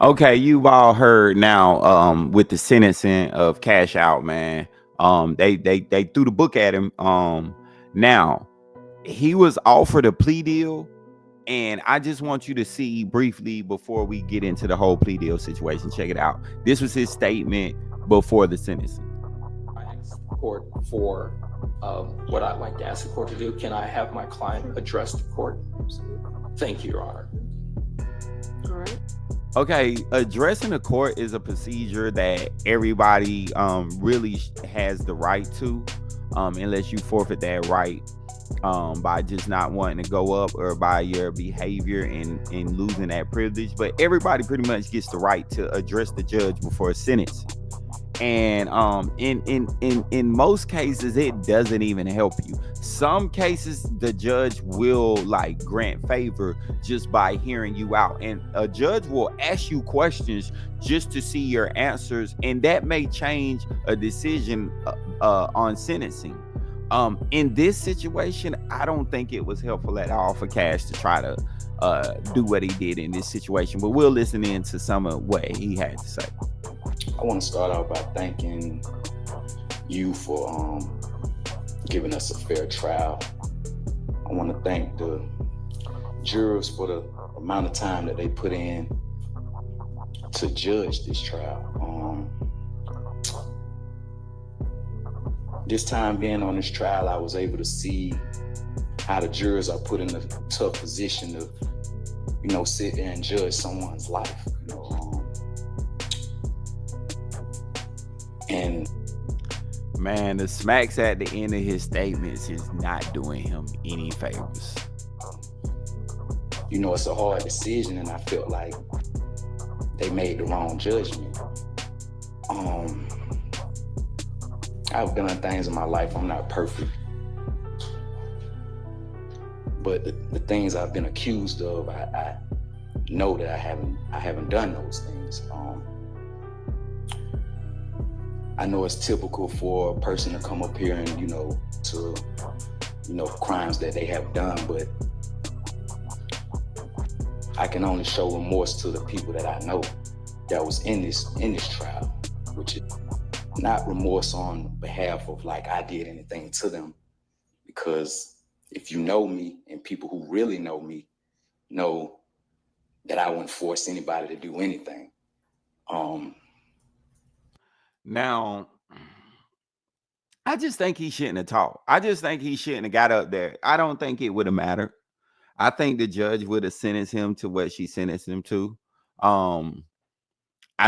Okay, you've all heard now with the sentencing of Cash Out, man. They threw the book at him. Now he was offered a plea deal, and I just want you to see briefly before we get into the whole plea deal situation. Check it out. This was his statement before the sentencing. I asked the court for what I'd like to ask the court to do. Can I have my client address the court? Thank you, Your Honor. All right. Okay, addressing the court is a procedure that everybody really has the right to, unless you forfeit that right by just not wanting to go up or by your behavior and losing that privilege. But everybody pretty much gets the right to address the judge before a sentence. And in most cases it doesn't even help you. Some cases the judge will like grant favor just by hearing you out, and a judge will ask you questions just to see your answers, and that may change a decision on sentencing. In this situation, I don't think it was helpful at all for Cash to try to do what he did in this situation, but we'll listen in to some of what he had to say. I want to start out by thanking you for giving us a fair trial. I want to thank the jurors for the amount of time that they put in to judge this trial. This time being on this trial, I was able to see how the jurors are put in a tough position to, sit there and judge someone's life. And man, the smacks at the end of his statements is not doing him any favors. It's a hard decision, and I felt like they made the wrong judgment. I've done things in my life. I'm not perfect, but the things I've been accused of, I know that I haven't done those things. I know it's typical for a person to come up here and, crimes that they have done, but I can only show remorse to the people that I know that was in this trial, which is not remorse on behalf of like I did anything to them, because if you know me and people who really know me know that I wouldn't force anybody to do anything. Now, I just think he shouldn't have talked. I just think he shouldn't have got up there. I don't think it would have mattered. I think the judge would have sentenced him to what she sentenced him to. I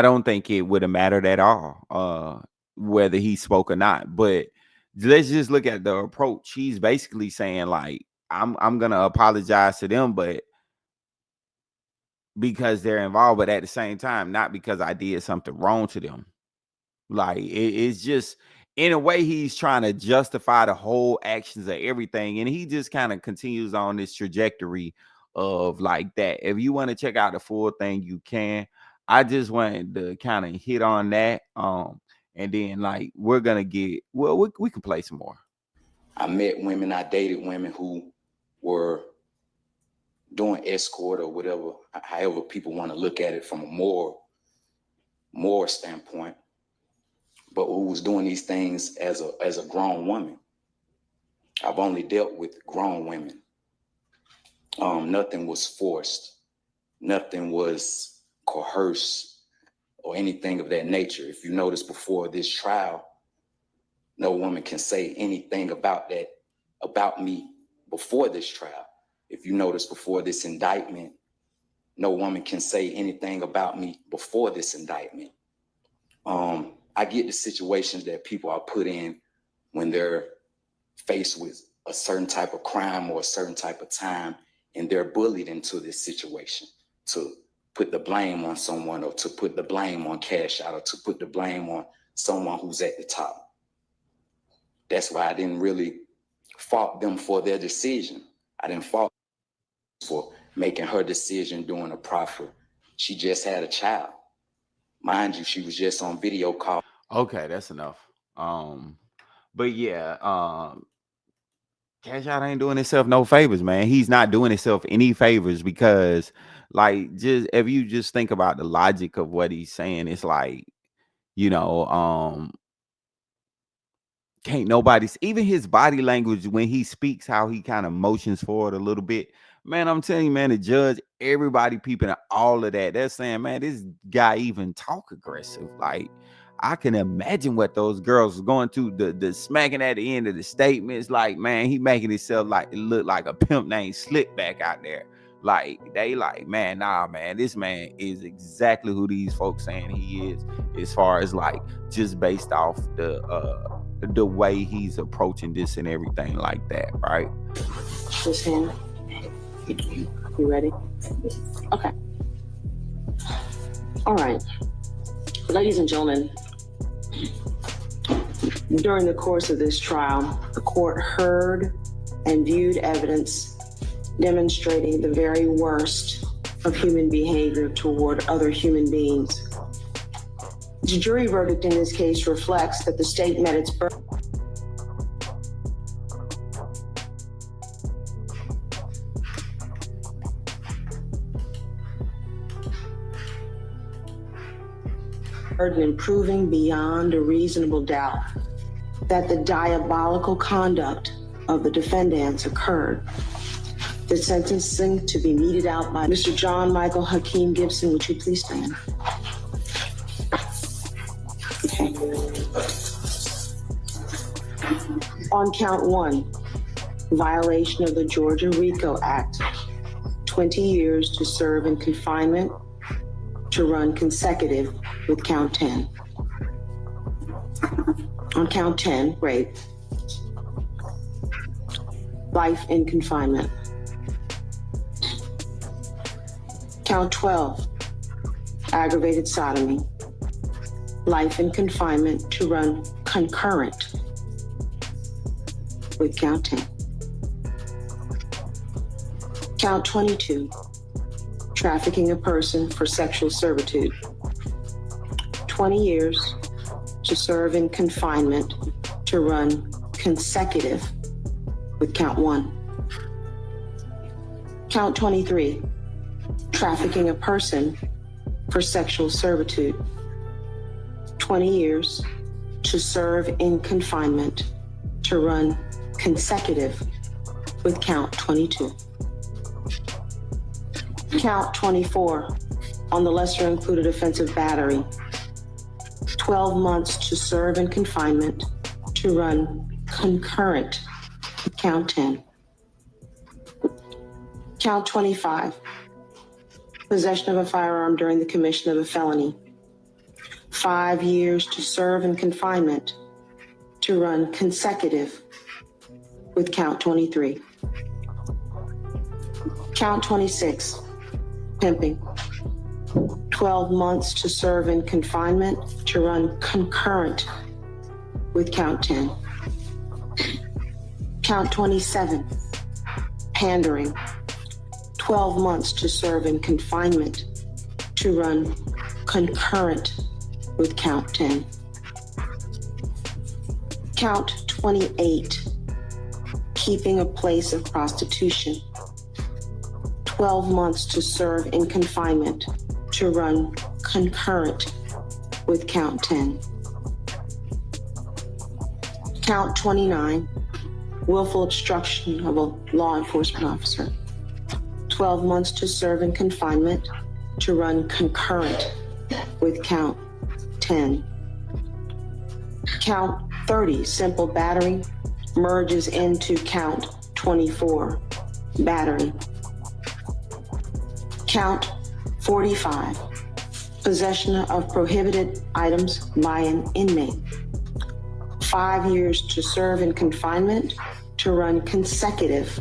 don't think it would have mattered at all whether he spoke or not. But let's just look at the approach. He's basically saying like, I'm gonna apologize to them, but because they're involved, but at the same time, not because I did something wrong to them. Like it's just in a way he's trying to justify the whole actions of everything, and he just kind of continues on this trajectory of like that. If you want to check out the full thing, you can. I just wanted to kind of hit on that, and then like we're gonna get we can play some more. I dated women who were doing escort or whatever, however people want to look at it from a moral standpoint, but who was doing these things as a grown woman. I've only dealt with grown women. Nothing was forced. Nothing was coerced or anything of that nature. If you notice before this trial, no woman can say anything about me before this trial. If you notice before this indictment, no woman can say anything about me before this indictment. I get the situations that people are put in when they're faced with a certain type of crime or a certain type of time, and they're bullied into this situation to put the blame on someone, or to put the blame on Cash Out, or to put the blame on someone who's at the top. That's why I didn't really fault them for their decision. I didn't fault for making her decision during a proffer. She just had a child. Mind you, she was just on video call. Okay, that's enough. But yeah, Cash Out ain't doing himself no favors, man. He's not doing himself any favors because, like, just if you just think about the logic of what he's saying, it's like, you know, can't nobody's even his body language when he speaks, how he kind of motions forward a little bit. Man, I'm telling you, man, the judge, everybody peeping at all of that. They're saying, man, this guy even talk aggressive. Like, I can imagine what those girls are going to the smacking at the end of the statements. Like, man, he making himself like it look like a pimp named Slickback out there. Like, they like, man, nah, man, this man is exactly who these folks saying he is, as far as like just based off the way he's approaching this and everything like that, right? This hand. You ready? Okay. All right. Ladies and gentlemen, during the course of this trial, the court heard and viewed evidence demonstrating the very worst of human behavior toward other human beings. The jury verdict in this case reflects that the state met its burden in proving beyond a reasonable doubt that the diabolical conduct of the defendants occurred. The sentencing to be meted out by Mr. John Michael Hakeem Gibson. Would you please stand? Okay. On count one, violation of the Georgia RICO Act, 20 years to serve in confinement to run consecutive with count 10. On count 10, rape, life in confinement. Count 12, aggravated sodomy, life in confinement to run concurrent with count 10. Count 22, trafficking a person for sexual servitude, 20 years to serve in confinement to run consecutive with count 1. Count 23, trafficking a person for sexual servitude, 20 years to serve in confinement to run consecutive with count 22. Count 24, on the lesser included offense of battery, 12 months to serve in confinement to run concurrent with count 10. Count 25, possession of a firearm during the commission of a felony, 5 years to serve in confinement to run consecutive with count 23. Count 26, pimping, 12 months to serve in confinement to run concurrent with count 10. Count 27, pandering, 12 months to serve in confinement to run concurrent with count 10. Count 28, keeping a place of prostitution, 12 months to serve in confinement to run concurrent with count 10. Count 29, willful obstruction of a law enforcement officer, 12 months to serve in confinement to run concurrent with count 10. Count 30, simple battery, merges into count 24, battery. Count 45, possession of prohibited items by an inmate, 5 years to serve in confinement to run consecutive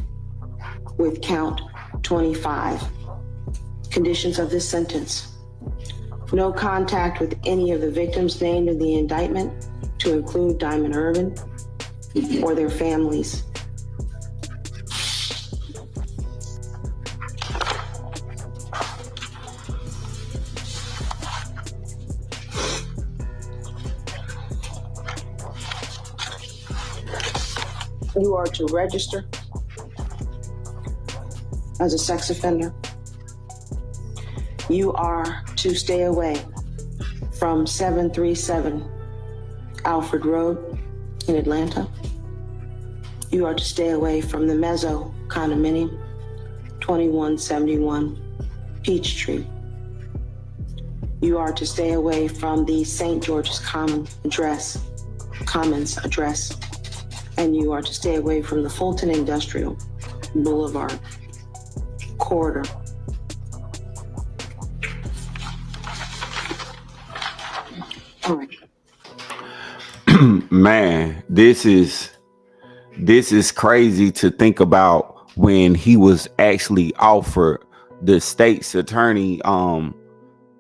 with count 25. Conditions of this sentence: no contact with any of the victims named in the indictment, to include Diamond Irvin or their families. You are to register as a sex offender. You are to stay away from 737 Alfred Road in Atlanta. You are to stay away from the Mezzo condominium, 2171 Peachtree. You are to stay away from the St. George's Commons address, and you are to stay away from the Fulton Industrial Boulevard corridor. All right. Man, this is crazy to think about. When he was actually offered, the state's attorney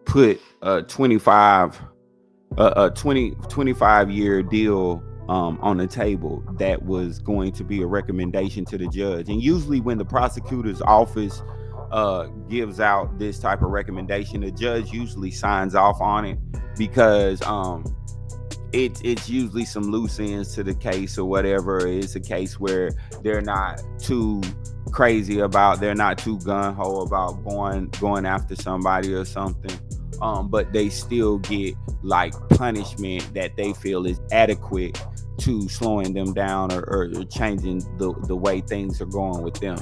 put a 25-year deal on the table that was going to be a recommendation to the judge. And usually when the prosecutor's office gives out this type of recommendation, the judge usually signs off on it, because it's usually some loose ends to the case or whatever. It's a case where they're not too crazy about, they're not too gung-ho about going after somebody or something. But they still get like punishment that they feel is adequate to slowing them down or changing the way things are going with them.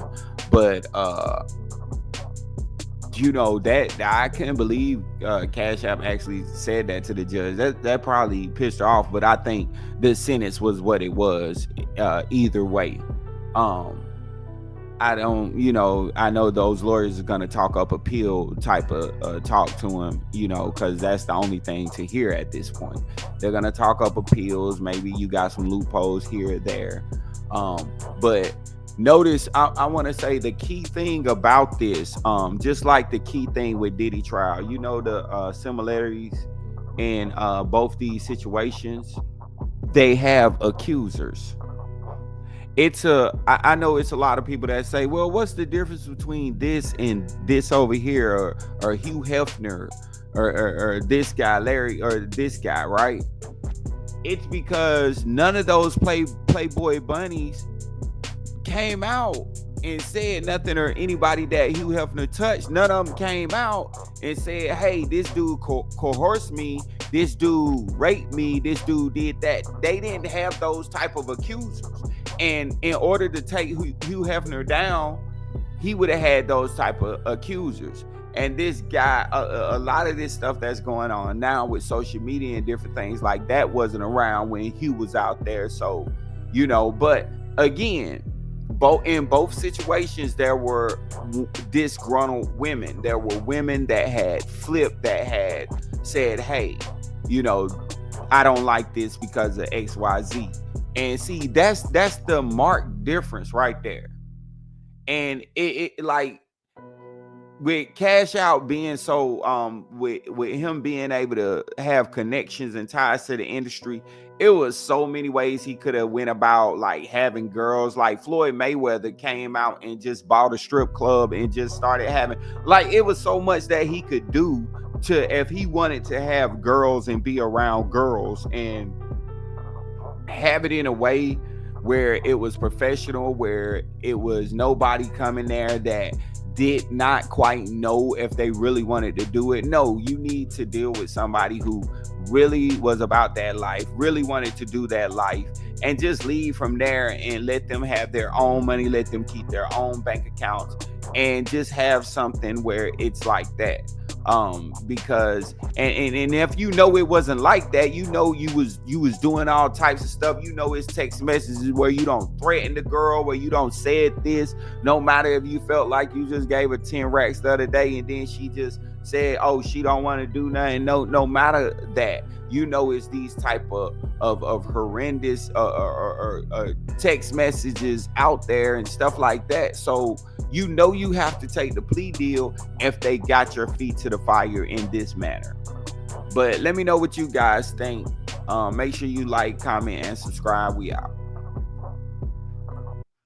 But that I couldn't believe Cash App actually said that to the judge. That probably pissed her off, but I think the sentence was what it was either way. I know those lawyers are going to talk up appeal type of talk to him, because that's the only thing to hear at this point. They're going to talk up appeals. Maybe you got some loopholes here or there. But notice, I want to say the key thing about this, just like the key thing with Diddy trial, the similarities in both these situations, they have accusers. I know it's a lot of people that say, well, what's the difference between this and this over here, or Hugh Hefner, or this guy, Larry, or this guy, right? It's because none of those Playboy bunnies came out and said nothing, or anybody that Hugh Hefner touched, none of them came out and said, hey, this dude coerced me, this dude raped me, this dude did that. They didn't have those type of accusers. And in order to take Hugh Hefner down, he would have had those type of accusers. And this guy, a lot of this stuff that's going on now with social media and different things like that wasn't around when Hugh was out there. So, but again, in both situations, there were disgruntled women. There were women that had flipped, that had said, hey, I don't like this because of XYZ. And see, that's the marked difference right there. And it like with Cash Out being so with him being able to have connections and ties to the industry, it was so many ways he could have went about like having girls. Like Floyd Mayweather came out and just bought a strip club and just started having, like, it was so much that he could do if he wanted to have girls and be around girls and have it in a way where it was professional, where it was nobody coming there that did not quite know if they really wanted to do it. No, you need to deal with somebody who really was about that life, really wanted to do that life, and just leave from there and let them have their own money, let them keep their own bank accounts, and just have something where it's like that. Because and if it wasn't like that, you was doing all types of stuff. It's text messages where you don't threaten the girl, where you don't said this, no matter if you felt like you just gave her 10 racks the other day and then she just said, oh, she don't want to do nothing. No matter that, it's these type of horrendous text messages out there and stuff like that. So you have to take the plea deal if they got your feet to the fire in this manner. But let me know what you guys think. Make sure you like, comment, and subscribe. We out.